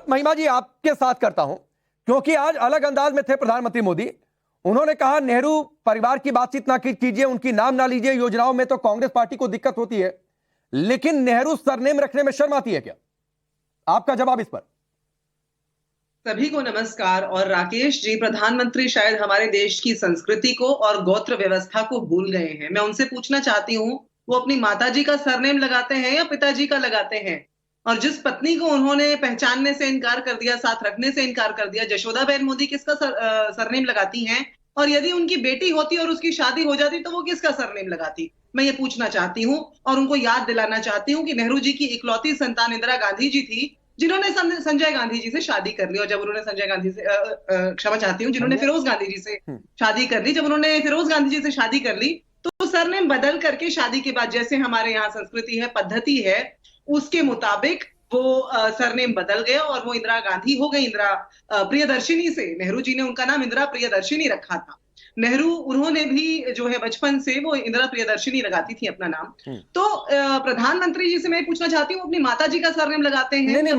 महिमा जी आपके साथ करता हूं, क्योंकि आज अलग अंदाज में थे प्रधानमंत्री मोदी। उन्होंने कहा नेहरू परिवार की बातचीत ना कीजिए, उनकी नाम ना लीजिए, योजनाओं में तो कांग्रेस पार्टी को दिक्कत होती है, लेकिन नेहरू सरनेम रखने में शर्म आती है क्या? आपका जवाब इस पर। सभी को नमस्कार। और राकेश जी, प्रधानमंत्री शायद हमारे देश की संस्कृति को और गोत्र व्यवस्था को भूल गए हैं। मैं उनसे पूछना चाहती हूँ, वो अपनी माताजी का सरनेम लगाते हैं या पिताजी का लगाते हैं? और जिस पत्नी को उन्होंने पहचानने से इनकार कर दिया, साथ रखने से इनकार कर दिया, जशोदाबेन मोदी किसका सरनेम लगाती हैं? और यदि उनकी बेटी होती और उसकी शादी हो जाती तो वो किसका सरनेम लगाती? मैं ये पूछना चाहती हूँ और उनको याद दिलाना चाहती हूँ कि नेहरू जी की इकलौती संतान इंदिरा गांधी जी थी, जिन्होंने संजय गांधी जी से शादी कर ली। और जब उन्होंने संजय गांधी से क्षमा चाहती हूँ, जिन्होंने फिरोज गांधी जी से शादी कर ली, जब उन्होंने फिरोज गांधी जी से शादी कर ली तो सरनेम बदल करके शादी के बाद, जैसे हमारे यहाँ संस्कृति है, पद्धति है, उसके मुताबिक वो सरनेम बदल गया और वो इंदिरा गांधी हो गई। इंदिरा प्रियदर्शिनी से नेहरू जी ने उनका नाम इंदिरा प्रियदर्शिनी रखा था। नेहरू उन्होंने भी जो है बचपन से वो इंदिरा प्रियदर्शिनी लगाती थी अपना नाम। तो प्रधानमंत्री जी से मैं पूछना चाहती हूँ, अपनी माता जी का सरनेम लगाते हैं? नहीं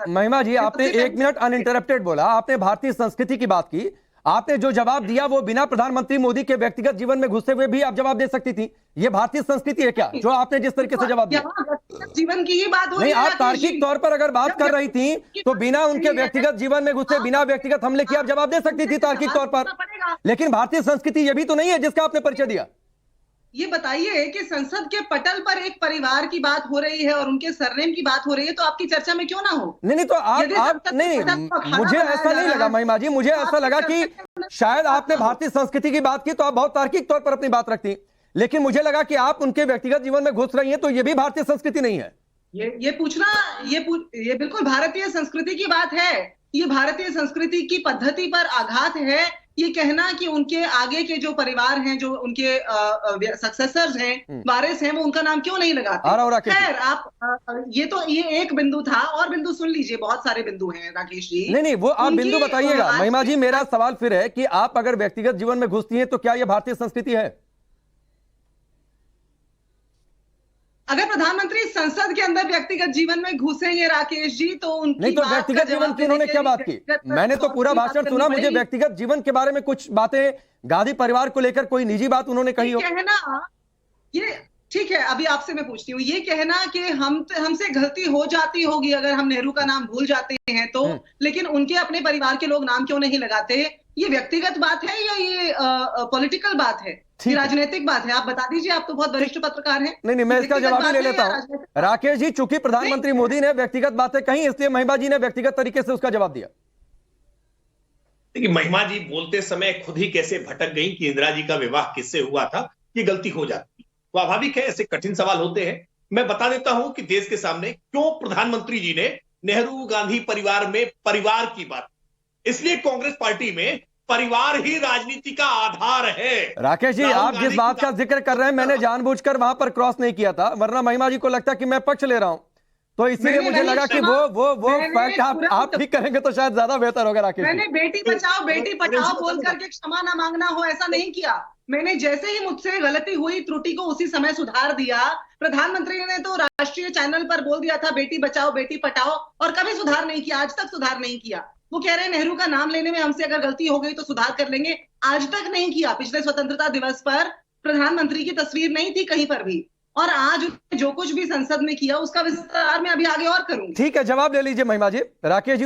महिमा जी आपने 1 मिनट अनइंटरप्टेड बोला, आपने भारतीय संस्कृति की बात की, आपने जो जवाब दिया वो बिना प्रधानमंत्री मोदी के व्यक्तिगत जीवन में घुसे हुए भी आप जवाब दे सकती थी। ये भारतीय संस्कृति है क्या, जो आपने जिस तरीके से जवाब दिया? जीवन की ही बात हो रही नहीं, है। आप तार्किक तौर पर अगर बात कर रही थी तो बिना उनके व्यक्तिगत जीवन में घुसे, बिना व्यक्तिगत हमले किए आप जवाब दे सकती थी तार्किक तौर पर। लेकिन भारतीय संस्कृति ये भी तो नहीं है जिसका आपने परिचय दिया। ये बताइए कि संसद के पटल पर एक परिवार की बात हो रही है और उनके सरनेम की बात हो रही है, तो आपकी चर्चा में क्यों ना हो? नहीं तो आप नहीं, मुझे ऐसा नहीं लगा महिमा जी, मुझे ऐसा लगा कि शायद आपने भारतीय संस्कृति की बात की तो आप बहुत तार्किक तौर पर अपनी बात रखती, लेकिन मुझे लगा कि आप उनके व्यक्तिगत जीवन में घुस रही हैं, तो ये भी भारतीय संस्कृति नहीं है। ये पूछना, ये बिल्कुल भारतीय संस्कृति की बात है। ये भारतीय संस्कृति की पद्धति पर आघात है। ये कहना कि उनके आगे के जो परिवार हैं, जो उनके सक्सेसर्स हैं, वारिस हैं, वो उनका नाम क्यों नहीं लगाते? खैर, आप ये एक बिंदु था, और बिंदु सुन लीजिए, बहुत सारे बिंदु हैं राकेश जी। नहीं वो आप बिंदु बताइएगा। महिमा जी, मेरा सवाल फिर है कि आप अगर व्यक्तिगत जीवन में घुसती हैं तो क्या यह भारतीय संस्कृति है? अगर प्रधानमंत्री संसद के अंदर व्यक्तिगत जीवन में घुसेंगे राकेश जी, तो उनकी नहीं तो व्यक्तिगत जीवन की उन्होंने क्या बात की? मैंने तो पूरा भाषण सुना, मुझे व्यक्तिगत जीवन के बारे में कुछ बातें, गांधी परिवार को लेकर कोई निजी बात उन्होंने कही हो? कहना ये ठीक है। अभी आपसे मैं पूछती हूँ, ये कहना कि हमसे गलती हो जाती होगी अगर हम नेहरू का नाम भूल जाते हैं तो, लेकिन उनके अपने परिवार के लोग नाम क्यों नहीं लगाते? ये व्यक्तिगत बात है या ये पॉलिटिकल बात है, ये राजनीतिक बात है? आप बता दीजिए, आप तो बहुत वरिष्ठ पत्रकार हैं। नहीं मैं इसका जवाब ही ले लेता हूं राकेश जी। चूंकि प्रधानमंत्री मोदी ने व्यक्तिगत बातें कही, इसलिए महिमा जी ने व्यक्तिगत तरीके से उसका जवाब दिया। देखिए, महिमा जी बोलते समय खुद ही कैसे भटक गई कि इंदिरा जी का विवाह किससे हुआ था, ये गलती हो जाती। स्वाभाविक है, ऐसे कठिन सवाल होते हैं। मैं बता देता हूं कि देश के सामने क्यों प्रधानमंत्री जी ने नेहरू गांधी परिवार में परिवार की बात, इसलिए कांग्रेस पार्टी में परिवार ही राजनीति का आधार है। राकेश जी, आप जिस बात का जिक्र कर रहे हैं, मैंने जानबूझकर वहां पर क्रॉस नहीं किया था, वरना महिमा जी को लगता है कि मैं पक्ष ले रहा हूं, तो इसीलिए मुझे लगा कि वो फैक्ट आप ठीक करेंगे तो शायद ज्यादा बेहतर होगा। राकेश, मैंने बेटी बचाओ बेटी पढ़ाओ बोल करके क्षमा ना मांगना हो, ऐसा नहीं किया। मैंने जैसे ही मुझसे गलती हुई, त्रुटि को उसी समय सुधार दिया। प्रधानमंत्री ने तो राष्ट्रीय चैनल पर बोल दिया था बेटी बचाओ बेटी पढ़ाओ, और कभी सुधार नहीं किया, आज तक सुधार नहीं किया। वो कह रहे हैं नेहरू का नाम लेने में हमसे अगर गलती हो गई तो सुधार कर लेंगे, आज तक नहीं किया। पिछले स्वतंत्रता दिवस पर प्रधानमंत्री की तस्वीर नहीं थी कहीं पर भी, और आज जो कुछ भी संसद में किया उसका विस्तार में अभी आगे और करूंगी। ठीक है, जवाब ले लीजिए महिमा जी। राकेश जी